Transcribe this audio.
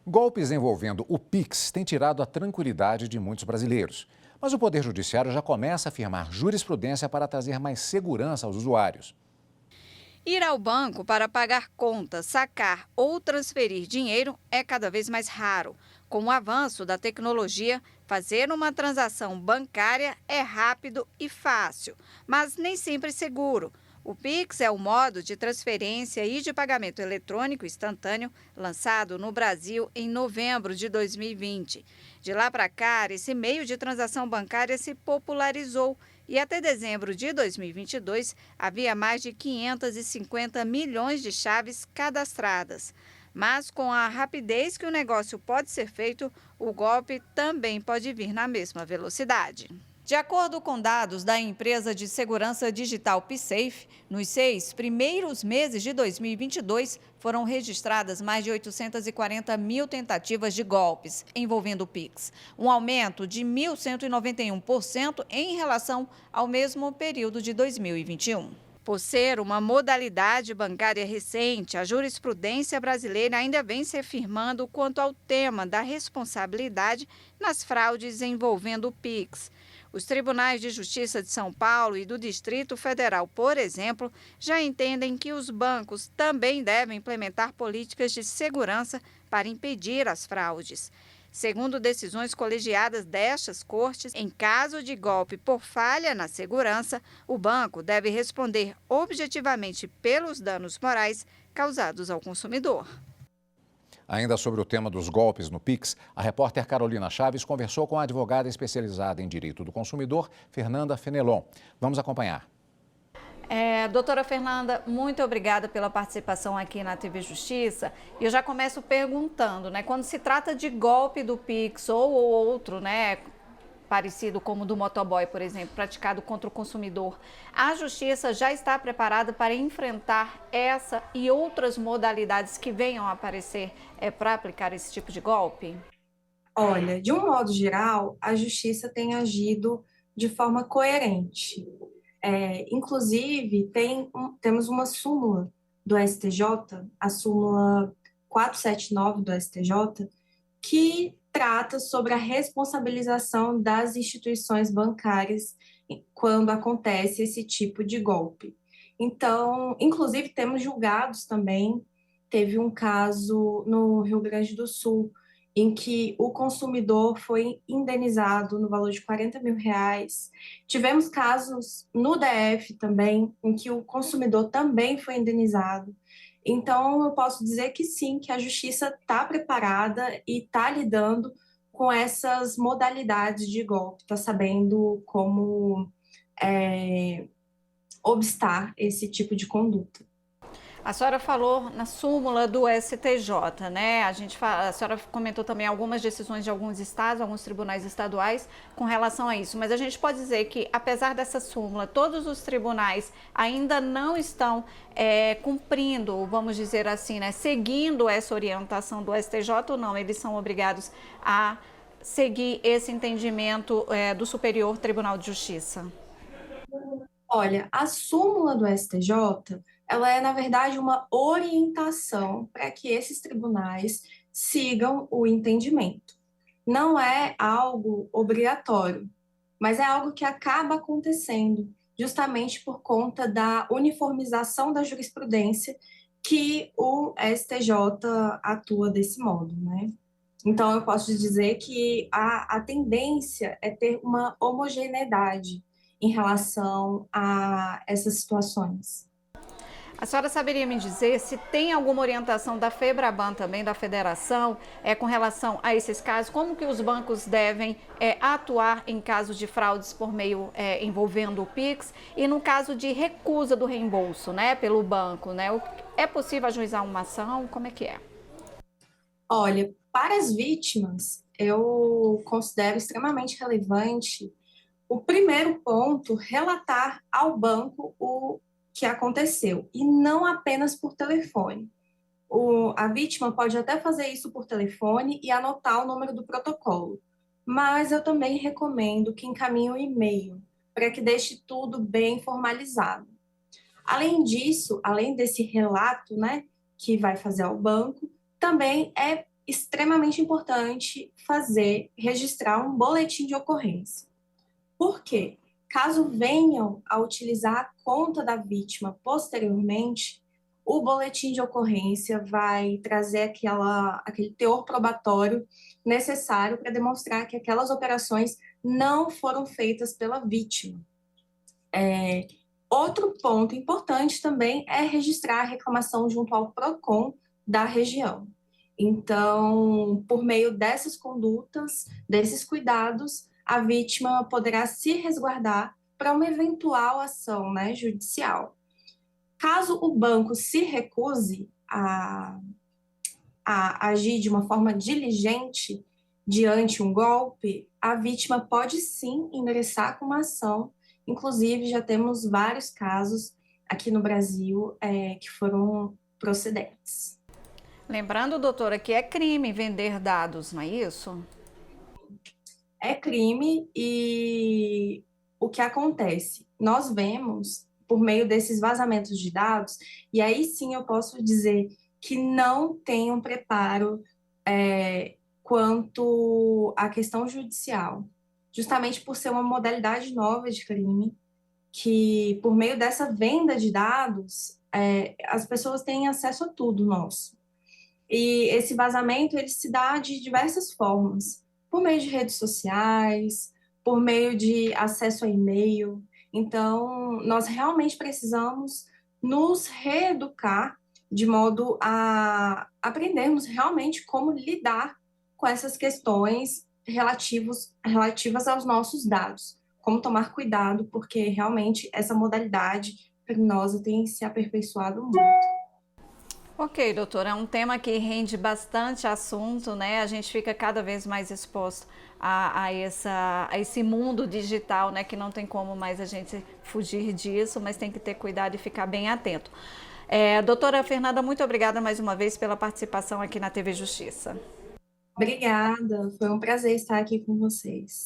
Golpes envolvendo o Pix têm tirado a tranquilidade de muitos brasileiros. Mas o Poder Judiciário já começa a firmar jurisprudência para trazer mais segurança aos usuários. Ir ao banco para pagar contas, sacar ou transferir dinheiro é cada vez mais raro. Com o avanço da tecnologia, fazer uma transação bancária é rápido e fácil, mas nem sempre seguro. O Pix é o modo de transferência e de pagamento eletrônico instantâneo lançado no Brasil em novembro de 2020. De lá para cá, esse meio de transação bancária se popularizou e até dezembro de 2022 havia mais de 550 milhões de chaves cadastradas. Mas com a rapidez que o negócio pode ser feito, o golpe também pode vir na mesma velocidade. De acordo com dados da empresa de segurança digital PSafe, nos 6 primeiros meses de 2022, foram registradas mais de 840 mil tentativas de golpes envolvendo o Pix, um aumento de 1.191% em relação ao mesmo período de 2021. Por ser uma modalidade bancária recente, a jurisprudência brasileira ainda vem se afirmando quanto ao tema da responsabilidade nas fraudes envolvendo o Pix. Os tribunais de justiça de São Paulo e do Distrito Federal, por exemplo, já entendem que os bancos também devem implementar políticas de segurança para impedir as fraudes. Segundo decisões colegiadas destas cortes, em caso de golpe por falha na segurança, o banco deve responder objetivamente pelos danos morais causados ao consumidor. Ainda sobre o tema dos golpes no Pix, a repórter Carolina Chaves conversou com a advogada especializada em direito do consumidor, Fernanda Fenelon. Vamos acompanhar. Doutora Fernanda, muito obrigada pela participação aqui na TV Justiça. E eu já começo perguntando, quando se trata de golpe do Pix ou outro, parecido como o do motoboy, por exemplo, praticado contra o consumidor, a Justiça já está preparada para enfrentar essa e outras modalidades que venham a aparecer para aplicar esse tipo de golpe? Olha, de um modo geral, a Justiça tem agido de forma coerente. Inclusive, temos uma súmula do STJ, a súmula 479 do STJ, que trata sobre a responsabilização das instituições bancárias quando acontece esse tipo de golpe. Então, inclusive, temos julgados também. Teve um caso no Rio Grande do Sul, em que o consumidor foi indenizado no valor de R$ 40 mil. Tivemos casos no DF também, em que o consumidor também foi indenizado. Então, eu posso dizer que sim, que a Justiça está preparada e está lidando com essas modalidades de golpe, está sabendo como obstar esse tipo de conduta. A senhora falou na súmula do STJ, a senhora comentou também algumas decisões de alguns estados, alguns tribunais estaduais com relação a isso. Mas a gente pode dizer que, apesar dessa súmula, todos os tribunais ainda não estão cumprindo, vamos dizer assim, seguindo essa orientação do STJ ou não? Eles são obrigados a seguir esse entendimento do Superior Tribunal de Justiça? Olha, a súmula do STJ, ela é, na verdade, uma orientação para que esses tribunais sigam o entendimento. Não é algo obrigatório, mas é algo que acaba acontecendo justamente por conta da uniformização da jurisprudência que o STJ atua desse modo, Então, eu posso dizer que a tendência é ter uma homogeneidade em relação a essas situações. A senhora saberia me dizer se tem alguma orientação da FEBRABAN também, da federação, com relação a esses casos? Como que os bancos devem atuar em casos de fraudes por meio envolvendo o Pix e no caso de recusa do reembolso, pelo banco, É possível ajuizar uma ação? Como é que é? Olha, para as vítimas, eu considero extremamente relevante o primeiro ponto, relatar ao banco o que aconteceu, e não apenas por telefone. A vítima pode até fazer isso por telefone e anotar o número do protocolo, mas eu também recomendo que encaminhe um e-mail, para que deixe tudo bem formalizado. Além disso, além desse relato, que vai fazer ao banco, também é extremamente importante registrar um boletim de ocorrência. Por quê? Caso venham a utilizar a conta da vítima posteriormente, o boletim de ocorrência vai trazer aquele teor probatório necessário para demonstrar que aquelas operações não foram feitas pela vítima. Outro ponto importante também é registrar a reclamação junto ao PROCON da região. Então, por meio dessas condutas, desses cuidados, a vítima poderá se resguardar para uma eventual ação, né, judicial. Caso o banco se recuse a agir de uma forma diligente diante um golpe, a vítima pode sim ingressar com uma ação. Inclusive, já temos vários casos aqui no Brasil que foram procedentes. Lembrando, doutora, que é crime vender dados, não é isso? É crime e o que acontece? Nós vemos, por meio desses vazamentos de dados, e aí sim eu posso dizer que não tem um preparo quanto à questão judicial, justamente por ser uma modalidade nova de crime, que por meio dessa venda de dados, as pessoas têm acesso a tudo nosso. E esse vazamento, ele se dá de diversas formas, por meio de redes sociais, por meio de acesso a e-mail. Então, nós realmente precisamos nos reeducar de modo a aprendermos realmente como lidar com essas questões relativas aos nossos dados, como tomar cuidado, porque realmente essa modalidade criminosa tem se aperfeiçoado muito. Ok, doutora, é um tema que rende bastante assunto, né? A gente fica cada vez mais exposto a esse mundo digital, né? Que não tem como mais a gente fugir disso, mas tem que ter cuidado e ficar bem atento. Doutora Fernanda, muito obrigada mais uma vez pela participação aqui na TV Justiça. Obrigada, foi um prazer estar aqui com vocês.